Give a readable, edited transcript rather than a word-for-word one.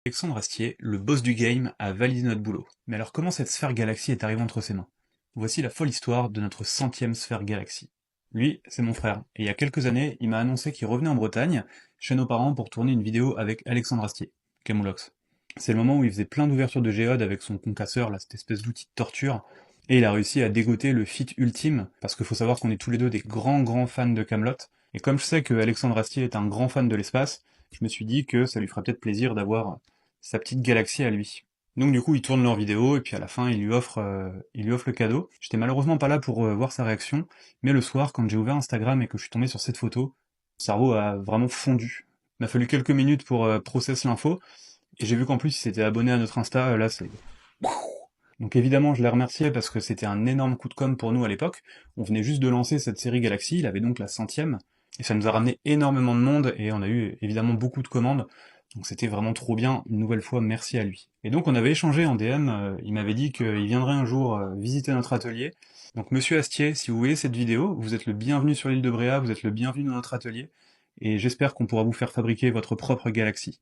Alexandre Astier, le boss du game, a validé notre boulot. Mais alors comment cette sphère galaxie est arrivée entre ses mains? Voici la folle histoire de notre 100e sphère galaxie. Lui, c'est mon frère, et il y a quelques années, il m'a annoncé qu'il revenait en Bretagne, chez nos parents, pour tourner une vidéo avec Alexandre Astier, Camoulox. C'est le moment où il faisait plein d'ouvertures de géode avec son concasseur, là, cette espèce d'outil de torture, et il a réussi à dégoter le feat ultime, parce qu'il faut savoir qu'on est tous les deux des grands fans de Camelot, et comme je sais que Alexandre Astier est un grand fan de l'espace, je me suis dit que ça lui ferait peut-être plaisir d'avoir sa petite galaxie à lui. Donc du coup, ils tournent leur vidéo, et puis à la fin, il lui offre le cadeau. J'étais malheureusement pas là pour voir sa réaction, mais le soir, quand j'ai ouvert Instagram et que je suis tombé sur cette photo, mon cerveau a vraiment fondu. Il m'a fallu quelques minutes pour process l'info, et j'ai vu qu'en plus, il s'était abonné à notre Insta, là, c'est... Donc évidemment, je l'ai remercié parce que c'était un énorme coup de com' pour nous à l'époque. On venait juste de lancer cette série Galaxy, il avait donc la 100e, et ça nous a ramené énormément de monde, et on a eu évidemment beaucoup de commandes, donc c'était vraiment trop bien, une nouvelle fois, merci à lui. Et donc on avait échangé en DM, il m'avait dit qu'il viendrait un jour visiter notre atelier. Donc monsieur Astier, si vous voyez cette vidéo, vous êtes le bienvenu sur l'île de Bréa, vous êtes le bienvenu dans notre atelier, et j'espère qu'on pourra vous faire fabriquer votre propre galaxie.